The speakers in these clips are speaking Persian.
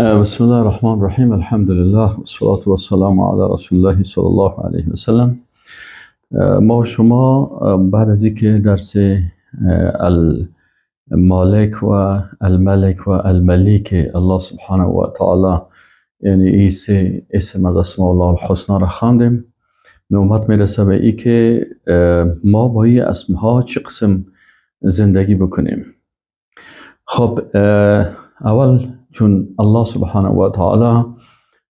بسم الله الرحمن الرحیم. الحمد لله والصلاة والسلام علی رسول الله صلی الله علیه و سلم. ما و شما بعد از اینکه درس المالک و الملک و الملیک الله سبحانه و تعالی، یعنی این سه اسم از اسماء الله الحسنا را خواندیم، نوبت میرسه به این که ما با این اسمها چه قسم زندگی بکنیم. خب اول چون الله سبحانه و تعالی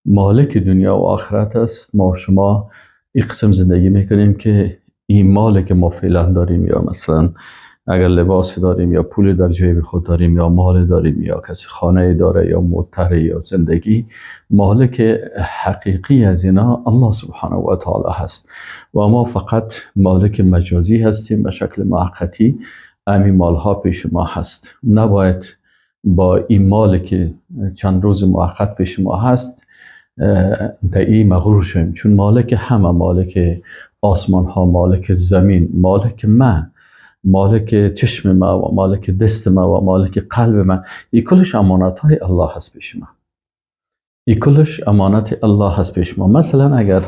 مالک دنیا و آخرت است، ما و شما این قسم زندگی میکنیم که این مال که ما فعلا داریم، یا مثلا اگر لباس داریم یا پول در جیب خود داریم یا مال داریم یا کسی خانه داره یا موتر یا زندگی، مالک حقیقی از اینا الله سبحانه و تعالی هست و ما فقط مالک مجازی هستیم به شکل موقتی. همین مالها پیش ما هست، نباید با این مال که چند روز موقت پیش ما هست در این مغرور شویم، چون مالک همه، مالک آسمان ها، مالک زمین، مالک من، مالک چشم ما و مالک دست ما و مالک قلب ما، این کلش امانت های الله هست پیش ما. این کلش امانت الله هست پیش ما. مثلا اگر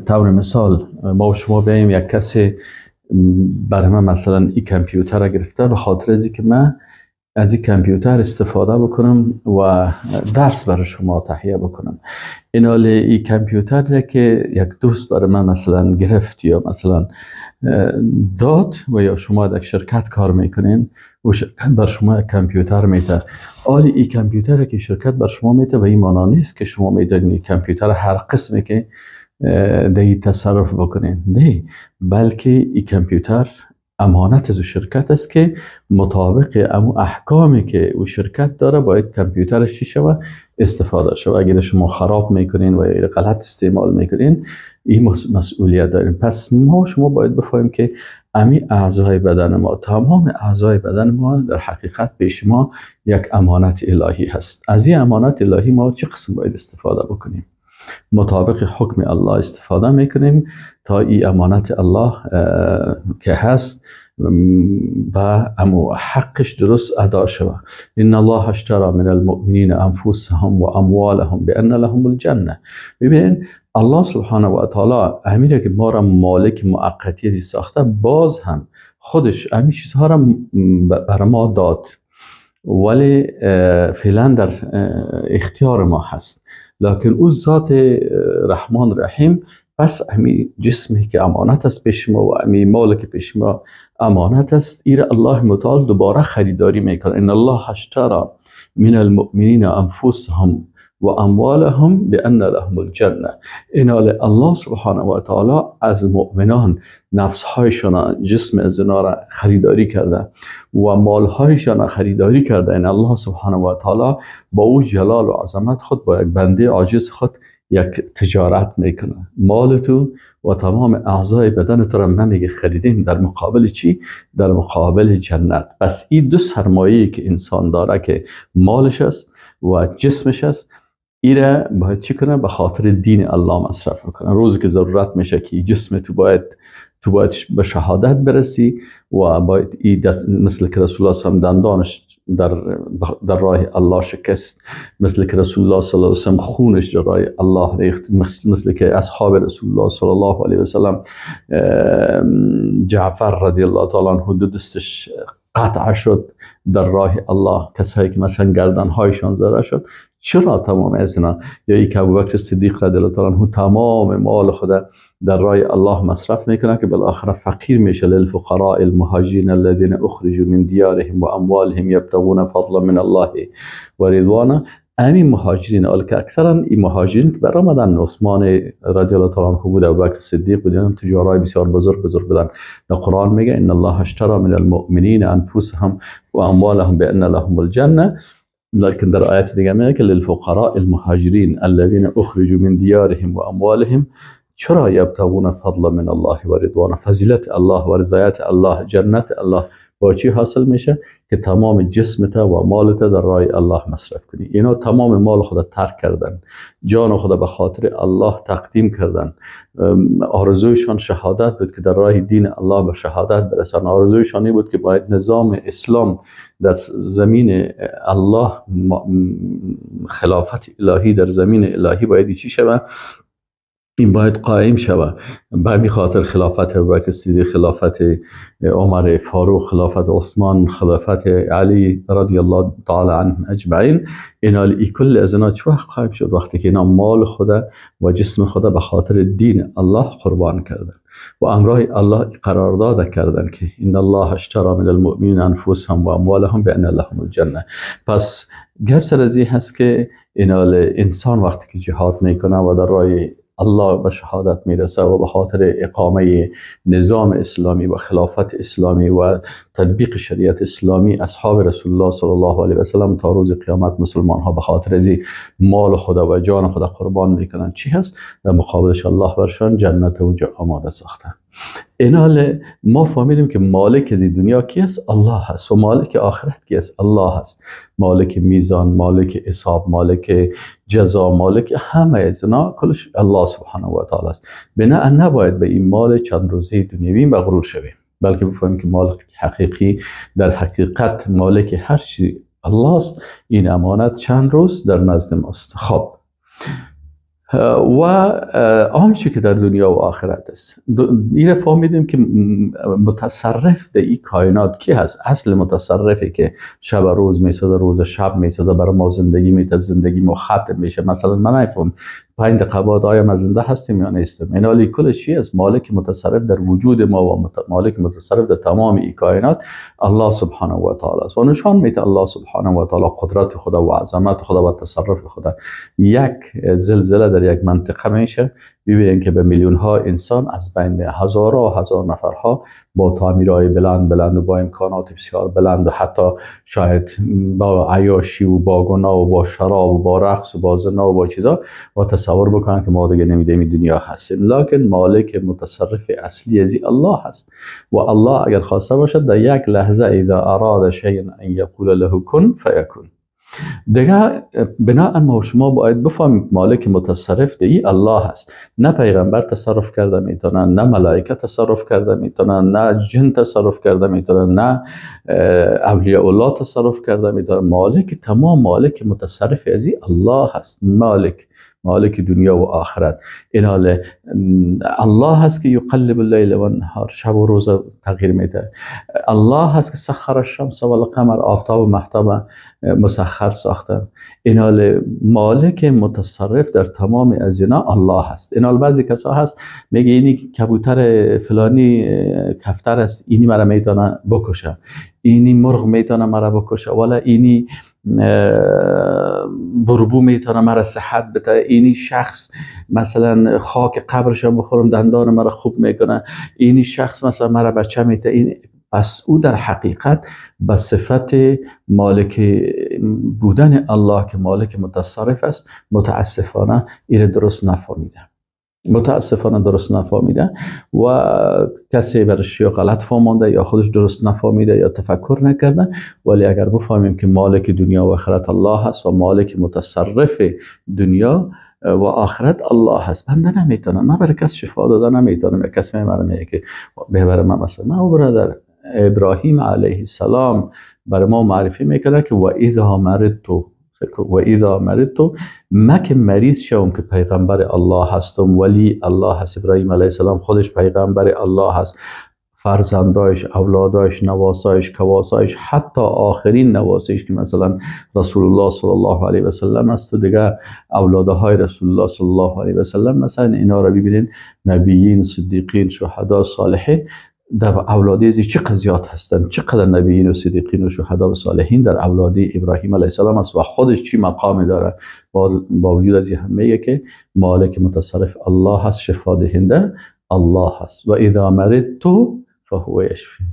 طور مثال ما و شما بیاییم یک کسی برای من مثلا این کامپیوتر را گرفته، به خاطر از اینکه من از این کامپیوتر استفاده بکنم و درس برای شما تهیه بکنم، این کامپیوتر که یک دوست برای من مثلا گرفت یا مثلا داد و یا شما در شرکت کار میکنین و شرکت بر شما کامپیوتر میده، آلی این کامپیوتر که شرکت بر شما میده و این معنا نیست که شما میدونید کامپیوتر هر قسمی که دیگه تصرف بکنین، نه، بلکه این کامپیوتر امانت از شرکت است که مطابق امو احکامی که او شرکت داره باید کامپیوترش چی شود استفاده شود. اگر شما خراب میکنین و یا غلط استعمال میکنین، این مسئولیت دارین. پس ما شما باید بفهمیم که امی اعضای بدن ما، تمام اعضای بدن ما در حقیقت پیش ما یک امانت الهی هست. از این امانت الهی ما چه قسم باید استفاده بکنیم؟ مطابق حکم الله استفاده میکنیم تا این امانت الله که هست و امو حقش درست ادا شود. ان الله اشترى من المؤمنین انفسهم و اموالهم بان لهم الجنه. ببین الله سبحانه و تعالی امیره که ما را مالک موقتی ساخته، باز هم خودش همین چیزها را بر ما داد، ولی فعلا در اختیار ما هست. لکن او ذات رحمان رحیم، پس همین جسمی که امانت است پیش ما و همین مال که پیش ما امانت است، ایره الله متعال دوباره خریداری میکنه. ان الله اشترى من المؤمنین انفسهم و اموالهم بان لهم الجنه. این الله سبحانه و تعالی از مؤمنان نفسهایشان، جسم از اونا را خریداری کرده و مالهایشان خریداری کرده. این الله سبحانه و تعالی با او جلال و عظمت خود با یک بنده عاجز خود یک تجارت میکنه. مال تو و تمام اعضای بدن تو را من میگه خریدیم در مقابل چی؟ در مقابل جنت. پس این دو سرمایه‌ای که انسان داره که مالش است و جسمش است، ایره باید چی کنه؟ به خاطر دین الله مصرف کنه. روزی که ضرورت میشه که جسم تو باید به شهادت برسی و باید مثل که رسول الله صلی الله علیه و دندانش در راه الله شکست، مثل که رسول الله صلی الله علیه و سلم خونش در راه الله ریخت، مثل که اصحاب رسول الله صلی الله علیه و سلم جعفر رضی الله تعالی عنه دو دستش قطع شد در راه الله، کسایی که مثلا گردنهایشان زده شد. چرا تمام از اینا؟ یا ای که ابوبکر صدیق رضی الله تعالی عنه تمام مال خود در راه الله مصرف میکنه که بالاخره فقیر میشه. للفقراء المهاجرین الذين اخرجوا من دیارهم و اموالهم یبتغون فضلا من الله و رضوانه. همین مهاجرین، که اکثرا این مهاجرین که برآمدن، عثمان رضی الله تعالی عنه بود، ابوبکر صدیق بودن، تجارای بسیار بزرگ بودن. در قرآن میگه ان الله اشترى من المؤمنین انفسهم و اموالهم بان لهم الجنه. لكن در آیت دیگه میگه که للفقراء المهاجرین الذين اخرجوا من دیارهم و اموالهم چرا یبتغون فضلا من الله و رضوانه. فضیلت الله و رضایت الله، جنت الله با چی حاصل میشه؟ که تمام جسمت و مالت در راه الله مصرف کنی. اینا تمام مال خود ترک کردن، جان خود به خاطر الله تقدیم کردن. آرزویشان شهادت بود که در راه دین الله به شهادت برسن. آرزویشان این بود که باید نظام اسلام در زمین الله، خلافت الهی در زمین الهی باید چی شود؟ این باید قائم شود. به همین خاطر خلافت ابوبکر صدیق، خلافت عمر فاروق، خلافت عثمان، خلافت علی رضی الله تعالی عنهم اجمعین، این کل از اینا چه وقت قائم شد؟ وقتی که اینا مال خود و جسم خود به خاطر دین الله قربان کردن و امرای الله قرارداد کردن که ان الله اشتری من المؤمنین انفسهم و اموالهم بان لهم الجنه. پس گپ سر از این هست که انسان وقتی که جهاد میکنه و در راه الله به شهادت میرسه و به خاطر اقامه نظام اسلامی و خلافت اسلامی و تطبیق شریعت اسلامی، اصحاب رسول الله صلی الله علیه و سلم تا روز قیامت مسلمان ها به خاطر از مال خدا و جان خدا قربان میکنن، چی هست؟ در مقابلش الله برشان جنت اونجا آماده ساخته. این حال ما فهمیدیم که مالک از دنیا کی است؟ الله هست. و مالک آخرت کی است؟ الله هست. مالک میزان، مالک حساب، مالک جزا، مالک همه از اینا کلش الله سبحانه و تعالی است. بنابراین نباید به این مال چند روزه دنیوی مغرور شویم، بلکه بفهمیم که مالک حقیقی در حقیقت مالک هر چی الله است. این امانت چند روز در نزد ماست. خب و آنچه که در دنیا و آخرت است، این فهمیدیم که متصرف در این کائنات کی هست؟ اصل متصرفی که شب روز میسازه، روز شب میسازه، برای ما زندگی میده، زندگی ما ختم میشه. مثلا من نفهم 5 دقیقه بعد آیا ما زنده هستیم یا نیستیم. این حالی کلش چی است؟ مالک متصرف در وجود ما و مالک متصرف در تمام این کائنات الله سبحانه و تعالی است. و نشان میده الله سبحانه و تعالی قدرت خدا و عظمت خدا و تصرف خدا. یک زلزله در یک منطقه میشه، ببینید که به میلیون ها انسان از بین هزارها و هزار نفرها با تعمیرهای بلند و با امکانات بسیار بلند و حتی شاید با عیاشی و با گناه و با شراب و با رقص و با زنا و با چیزا و تصور بکنن که ما دیگه نمیدیم این دنیا هستیم. لکن مالک متصرف اصلی ازی الله هست و الله اگر خواسته باشد در یک لحظه اذا اراد شیئا ان یقول له کن فیکون. دیگه بناء ما و شما باید بفهمیم مالک متصرف دی الله هست. نه پیغمبر تصرف کرده میتونن، نه ملائکه تصرف کرده میتونن، نه جن تصرف کرده میتونن، نه اولیاء الله تصرف کرده میتونن. مالک تمام مالک متصرف ازی الله هست. مالک دنیا و آخرت. این حال الله هست که یقلب اللیل و النهار، شب و روز تغییر میده. الله هست که سخر الشمس و القمر، آفتاب و مهتاب مسخر ساخته. این حال مالک متصرف در تمام از اینا الله هست. این حال بعضی کسا هست میگه اینی کبوتر فلانی کفتر است، اینی مرا میتونه بکشه، اینی مرغ میتونه مرا بکشه، ولی اینی بربو میتونه مرا صحت بده، اینی شخص مثلا خاک قبرش بخورم دندان مرا خوب میکنه، اینی شخص مثلا مرا بچه میده. این پس او در حقیقت به صفت مالک بودن الله که مالک متصرف است متاسفانه این درست نفهمیده و کسی برش یا غلط فهمونده یا خودش درست نفهمیده یا تفکر نکرده. ولی اگر بفهمیم که مالک دنیا و آخرت الله هست و مالک متصرف دنیا و آخرت الله هست، بنده نمیتونم، من برای کس شفا داده نمیتونم. یک کس میگه که ببره من مثلا من برادر ابراهیم علیه السلام برای ما معرفی میکنه که و اذا مرضت من که مریض شوم که پیغمبر الله هستم، ولی الله هست. ابراهیم علیه السلام خودش پیغمبر الله هست، فرزندایش، اولادایش، نواسایش، کواسایش، حتی آخرین نواسایش که مثلا رسول الله صلی الله علیه و سلم است و دیگه اولادهای رسول الله صلی الله علیه و سلم، مثلا اینا رو ببینین نبیین، صدیقین، شهدا، صالحین، در اولادی ازی چه قضیات هستند، چقدر نبیین و صدیقین و شهدا و صالحین در اولادی ابراهیم علیه السلام است و خودش چی مقامی داره. با وجود از این همه که مالک متصرف الله هست، شفا دهنده الله هست. و اذا مرضت فهو یشفی،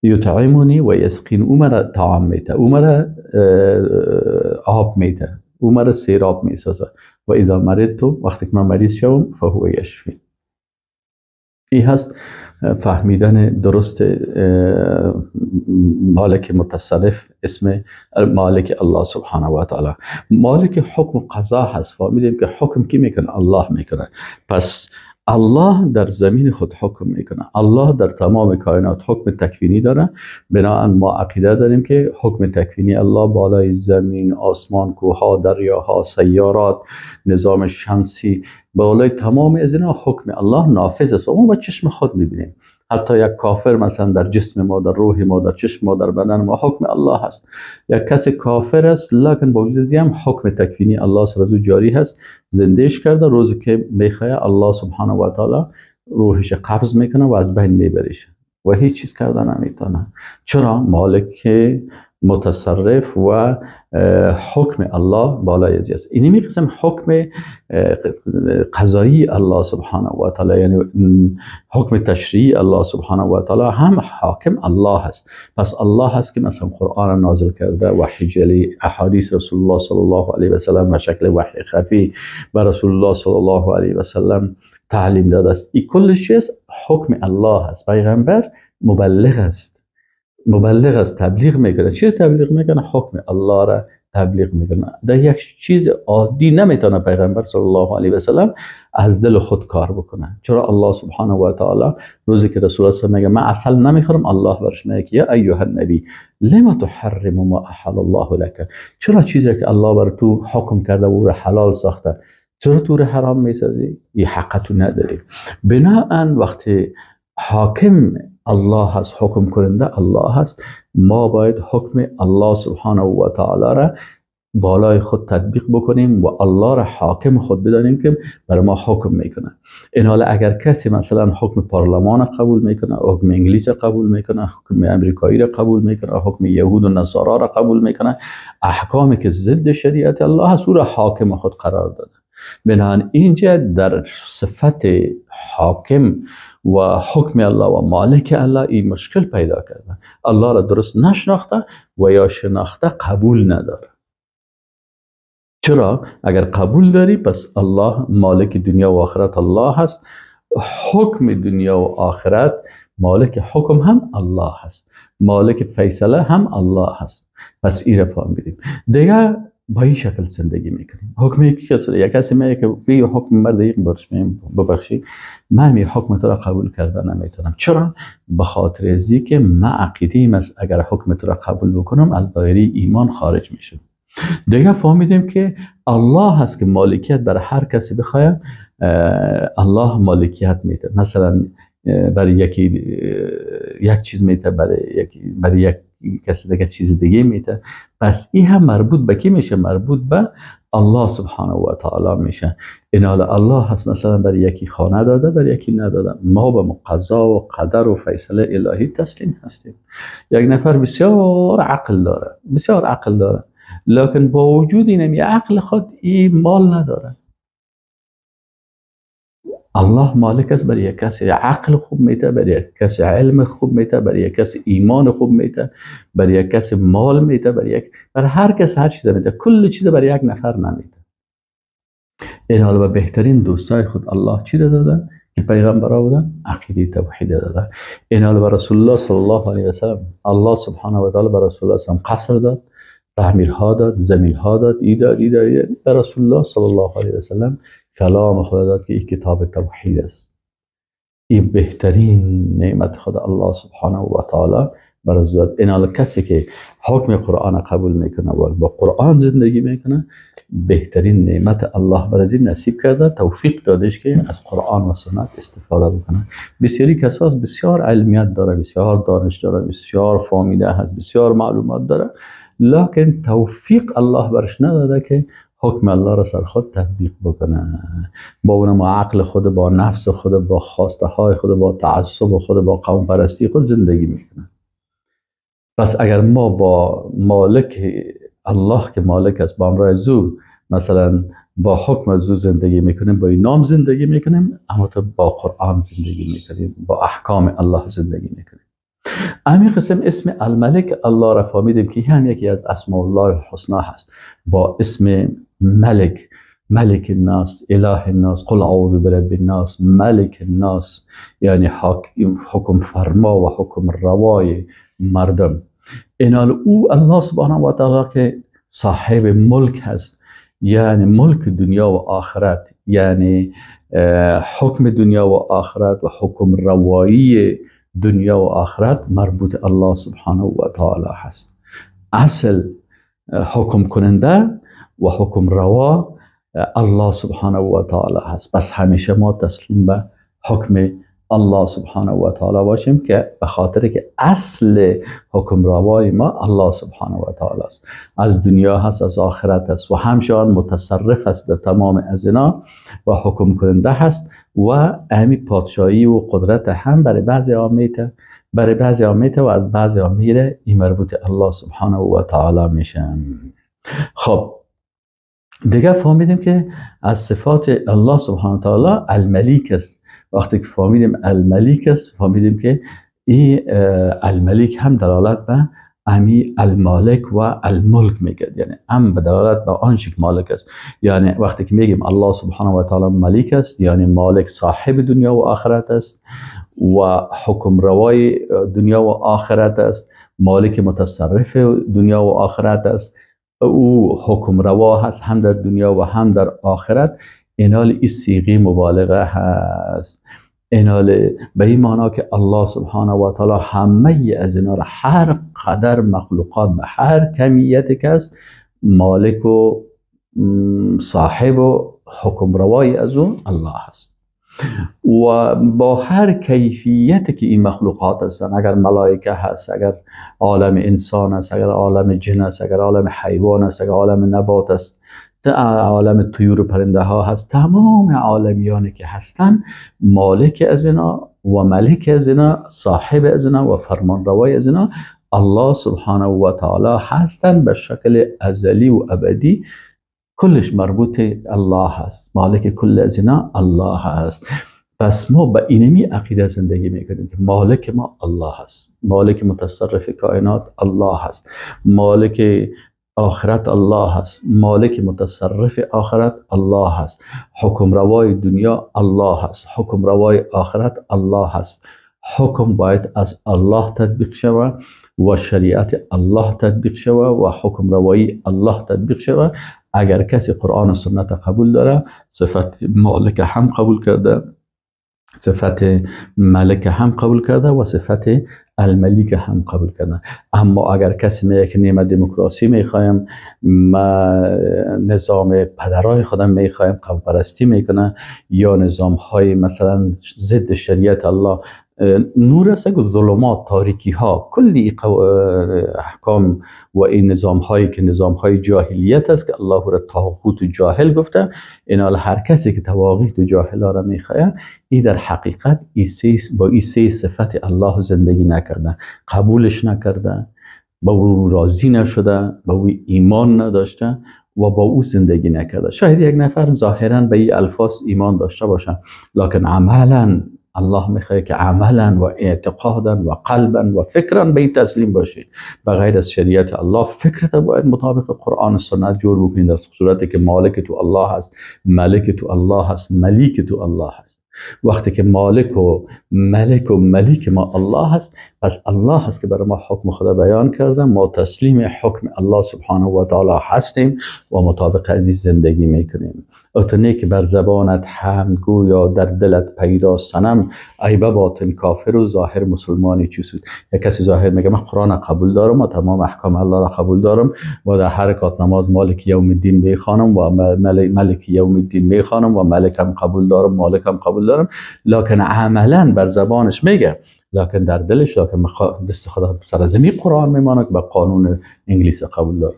یطعمنی و یسقین. او مرا طعام میده، او مرا آب میده، او مرا سیراب میسازه. و اذا مرضت، وقتی که من مریض شوم، فهو یشفی. این هست فهمیدن درست مالک متصرف، اسم مالک الله سبحانه و تعالی. مالک حکم قضا هست، فهمیدیم که حکم کی میکنه؟ الله میکنه. پس الله در زمین خود حکم میکنه، الله در تمام کائنات حکم تکوینی داره. بنابراین ما عقیده داریم که حکم تکوینی الله بالای زمین، آسمان، کوها، دریاها، سیارات، نظام شمسی، بالای تمام از اینا حکم الله نافذ است و ما با چشم خود میبینیم. حتی یک کافر مثلا در جسم ما، در روح ما، در چشم ما، در بدن ما حکم الله هست. یک کسی کافر است لکن با وجود هم حکم تکوینی الله سر از او جاری هست، زندهش کرده، روزی که میخواه الله سبحانه و تعالی روحش قبض میکنه و از بین میبریش و هیچ چیز کرده نمیتونه. چرا؟ مالک متصرف و حکم الله بالای ازی است. اینی میقسم حکم قضایی الله سبحانه و تعالی، یعنی حکم تشریعی الله سبحانه و تعالی هم حاکم الله هست. پس الله هست که مثلا قرآن نازل کرده، وحی جلی، احادیث رسول الله صلی الله علیه و سلم و شکل وحی خفی و رسول الله صلی الله علیه و سلم تعلیم داده است. این کل چیز حکم الله هست. پیغمبر مبلغ است، مبلغ است، تبلیغ میکنه. چی تبلیغ میکنه؟ حکم الله را تبلیغ میکنه. در یک چیز عادی نمیتونه پیغمبر صلی الله علیه و سلم از دل خود کار بکنه. چرا؟ الله سبحانه و تعالی روزی که رسول الله میگه من عسل نمیخورم، الله برش میگه یا ایها النبی لما تحرم ما احل الله لك، چرا چیزی که الله بر تو حکم کرده و او حلال ساخته چرا تو رو حرام میسازی؟ این حق تو نداری. بنابراین وقتی حاکم الله هست، حکم کننده الله هست، ما باید حکم الله سبحانه و تعالی را بالای خود تطبیق بکنیم و الله را حاکم خود بدانیم که برای ما حکم میکنه. این حال اگر کسی مثلا حکم پارلمان قبول میکنه، حکم انگلیس قبول میکنه، حکم امریکایی را قبول میکنه، حکم یهود و نصارا را قبول میکنه، احکامی که ضد شریعت الله هست او را حاکم خود قرار داده. بنابراین اینجا در صفت حاکم و حکم الله و مالک الله این مشکل پیدا کرده. الله را درست نشناخته و یا شناخته قبول نداره. چرا؟ اگر قبول داری پس الله مالک دنیا و آخرت الله هست، حکم دنیا و آخرت مالک حکم هم الله هست، مالک فیصله هم الله هست. پس این را فهمیدیم. دیگه با این شکل زندگی میکنیم. حکم یکی کسی، یک کسی میگه که بی حکم مرد یک برش میم ببخشی من می حکم تو را قبول کرده نمیتونم. چرا؟ به خاطر ازی که من عقیدیم است اگر حکم تو را قبول بکنم از دایره ایمان خارج میشم. دیگه فهمیدیم که الله هست که مالکیت برای هر کسی بخواد الله مالکیت میده. مثلا برای یکی یک چیز میده، برای یک کسی دیگه چیز دیگه میده. پس این هم مربوط به کی میشه؟ مربوط به الله سبحانه و تعالی میشه. این حال الله هست مثلا برای یکی خانه داده، برای یکی نداده. ما به قضا و قدر و فیصله الهی تسلیم هستیم. یک نفر بسیار عقل داره، بسیار عقل داره، لکن با وجود این عقل خود این مال نداره. الله مالک است، برای یک کسی عقل خوب میده، برای یک کسی علم خوب میده، برای یک کسی ایمان خوب میده، برای یک کسی مال میده، برای هر کس هر چیز میده. کل چیز برای یک نفر نمیده. این حال به بهترین دوستای خود الله چی داده؟ که پیغمبر بودن عقیده توحید داده. این حال به رسول الله صلی الله علیه و سلم الله سبحانه و تعالی به رسول الله صلی قصر داد، تعمیرها داد، زمینها داد، ایداد به رسول الله صلی الله علیه و سلم کلام خدا داد که این کتاب توحید است. این بهترین نعمت خدا الله سبحانه و تعالی برای ذات. این حال کسی که حکم قرآن قبول میکنه و با قرآن زندگی میکنه بهترین نعمت الله برای نصیب کرده، توفیق دادش که از قرآن و سنت استفاده بکنه. بسیاری کساس بسیار علمیت داره، بسیار دانش داره، بسیار فهمیده هست، بسیار معلومات داره، لکن توفیق الله برش نداده که حکم الله را سر خود تطبیق بکنه. با اونم عقل خود، با نفس خود، با خواسته های خود، با تعصب خود، با قوم پرستی خود زندگی میکنه. پس اگر ما با مالک الله که مالک است با امرای زو مثلا با حکم زو زندگی میکنیم، با این نام زندگی میکنیم، اما تو با قرآن زندگی میکنیم، با احکام الله زندگی میکنیم. همین قسم اسم الملک الله را فهمیدیم که هم یکی از اسماء الله الحسنا هست. با اسم ملک ملك الناس، اله الناس، قل اعوذ برب الناس، ملک الناس، یعنی حکم فرما و حکم روای مردم. اینال او الله سبحانه و تعالی که صاحب ملک هست، یعنی ملک دنیا و آخرت، یعنی حکم دنیا و آخرت و حکم روایی دنیا و آخرت مربوط الله سبحانه و تعالی هست. اصل حکم کننده و حکم روا الله سبحانه و تعالی هست. پس همیشه ما تسلیم به حکم الله سبحانه و تعالی باشیم که به خاطر که اصل حکم روای ما الله سبحانه و تعالی است. از دنیا هست، از آخرت هست و همچنان متصرف است در تمام از اینا و حکم کننده هست و امی پادشاهی و قدرت هم برای بعضی آمیته، برای بعضی آمیته و از بعضی آمیره. این مربوط الله سبحانه و تعالی میشن. خب دیگه فهمیدیم که از صفات الله سبحانه و تعالی الملیک است. وقتی که فهمیدیم الملیک است، فهمیدیم که این الملیک هم دلالت به امی المالک و الملک میگه، یعنی هم به دلالت به آنچه که مالک است. یعنی وقتی که میگیم الله سبحانه و تعالی ملیک است، یعنی مالک صاحب دنیا و آخرت است و حکم روای دنیا و آخرت است، مالک متصرف دنیا و آخرت است، او حکم روا هست هم در دنیا و هم در آخرت. اینال این صیغه مبالغه هست. اینال به این معنا که الله سبحانه و تعالی همه از اینا را، هر قدر مخلوقات به هر کمیتی که است، مالک و صاحب و حکم روای از اون الله هست. و با هر کیفیتی که این مخلوقات هستن، اگر ملائکه هست، اگر عالم انسان است، اگر عالم جن است، اگر عالم حیوان است، اگر عالم نبات است، عالم طیور و پرنده ها هست، تمام عالمیانی که هستن مالک از اینا و ملک از اینا، صاحب از اینا و فرمان روای از اینا الله سبحانه و تعالی هستن به شکل ازلی و ابدی. کلش مربوط الله هست، مالک کل از اینا الله هست. پس ما به اینمی عقیده زندگی میکنیم که مالک ما الله هست، مالک متصرف کائنات الله هست، مالک آخرت الله هست، مالک متصرف آخرت الله هست، حکم روای دنیا الله هست، حکم روای آخرت الله هست. حکم باید از الله تطبیق شود و شریعت الله تطبیق شود و حکم روایی الله تطبیق شود. اگر کسی قرآن و سنت قبول داره، صفت مالک هم قبول کرده، صفت ملک هم قبول کرده و صفت الملیک هم قبول کرده. اما اگر کسی میگه که نیمه دموکراسی میخوایم، ما نظام پدرای خودم میخوایم، قوم پرستی میکنه، یا نظام های مثلا ضد شریعت الله، نور است که ظلمات، تاریکی ها، کلی احکام و این نظام هایی که نظام های جاهلیت است که الله را طاغوت و جاهل گفته. اینال هر کسی که طواغیت و جاهل را میخواه، این در حقیقت با این سه صفت الله زندگی نکرده، قبولش نکرده، با او راضی نشده، با او ایمان نداشته و با او زندگی نکرده. شاید یک نفر ظاهرا به این الفاظ ایمان داشته باشه، لکن عملا الله میخواد که عملا و اعتقادا و قلبا و فکرا به این تسلیم باشی. بغیر از شریعت الله فکرت باید مطابق قرآن و سنت جور بکنی، در صورتی که مالک تو الله هست، ملک تو الله هست، ملیک تو الله هست. وقتی که مالک و ملک و ملیک ما الله هست، پس الله هست که برای ما حکم خدا بیان کرده، ما تسلیم حکم الله سبحانه و تعالی هستیم و مطابق از زندگی میکنیم. اتنی که بر زبانت حمد گو یا در دلت پیدا صنم، ای به باطن کافر و ظاهر مسلمانی چوسود. یک کسی ظاهر میگه من قرآن قبول دارم و تمام احکام الله را قبول دارم و در حرکات نماز مالک یوم الدین میخوانم و ملک یوم الدین میخوانم و ملکم قبول دارم، مالکم قبول دارم، لکن عملا بر زبانش میگه، لکن در دلش لکن دست خدا سرزمی قرآن میمانه که به قانون انگلیس قبول دارم،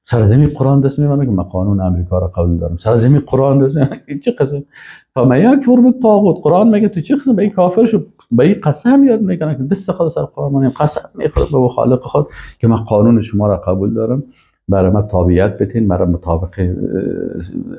سرزمی قرآن دست میمانه که من قانون امریکا را قبول دارم، سرزمی قرآن دست میمانه چه قسم. فما یک فرم طاغوت، قرآن میگه تو چه قسم به این کافر شو، به این قسم یاد میکنه که دست خدا سر قرآن مانیم، قسم میخوره به خالق خود که من قانون شما را قبول دارم، برای ما تابعیت بتین، برای مطابق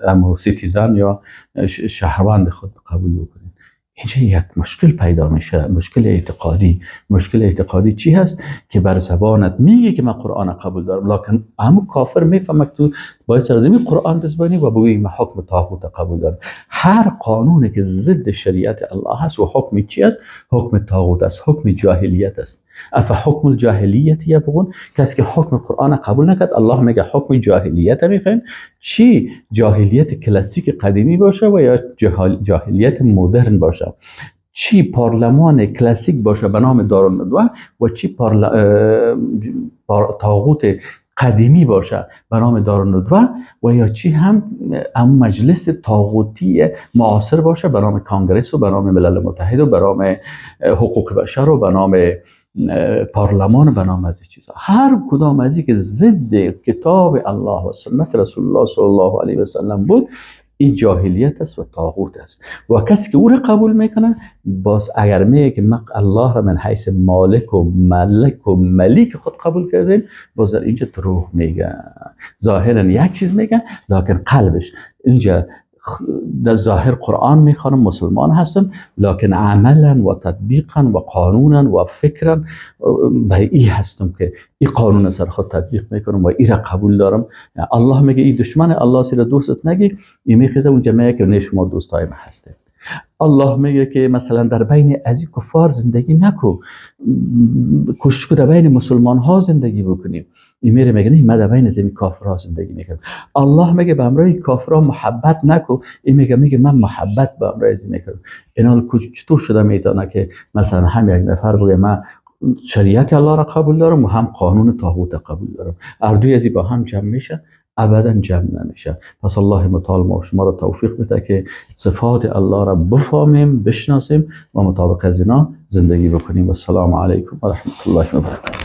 امو سیتیزن یا شهروند خود قبول بکنین. اینجا یک مشکل پیدا میشه، مشکل اعتقادی. مشکل اعتقادی چی هست؟ که بر زبانت میگی که من قرآن قبول دارم، لکن همون کافر میفهمه که تو باید سر قرآن بزبانی و بگویی من حکم طاغوت قبول دارم. هر قانونی که ضد شریعت الله هست و حکم چی است؟ حکم طاغوت است، حکم جاهلیت است. اف حکم الجاهلیت یبغون، کسی که حکم قرآن قبول نکرد، الله میگه حکم جاهلیت میخواین. چی؟ جاهلیت کلاسیک قدیمی باشه و یا جاهلیت مدرن باشه. چی پارلمان کلاسیک باشه به نام دارالندوه و چی طاغوت قدیمی باشه به نام دارالندوه و یا چی هم مجلس طاغوتی معاصر باشه به نام کانگرس و به نام ملل متحد و به نام حقوق بشر و به نام پارلمان، به نام از چیزا. هر کدام از این که ضد کتاب الله و سنت رسول الله صلی الله علیه و سلم بود، این جاهلیت است و طاغوت است. و کسی که او را قبول میکنه، باز اگر میگه که من الله را من حیث مالک و ملک و ملیک خود قبول کردیم، باز در اینجا دروغ میگه. ظاهرا یک چیز میگه لکن قلبش اینجا در ظاهر قرآن میخوانم، مسلمان هستم، لکن عملا و تطبیقا و قانونا و فکرا برای این هستم که این قانون سر خود تطبیق میکنم و این را قبول دارم. الله میگه این دشمن الله سیر دوستت نگی، این میخیزه اونجا میگه که نه شما دوستای من هستید. الله میگه که مثلا در بین از این کفار زندگی نکو، کوشش در بین مسلمان ها زندگی بکنیم. این میره میگه نه من در بین زمین کافرها زندگی میکنم. الله میگه به امرای کافرها محبت نکو، این میگه من محبت به امرای زمین میکنم. اینا چطور شده میتونه که مثلا هم یک نفر بگه من شریعت الله را قبول دارم و هم قانون طاغوت قبول دارم، اردوی ازی با هم جمع میشه؟ ابدا جمع نمیشه. پس الله متعال ما و شما را توفیق بده که صفات الله را بفهمیم، بشناسیم و مطابق از اینا زندگی بکنیم. و السلام علیکم و رحمت الله و برکاته.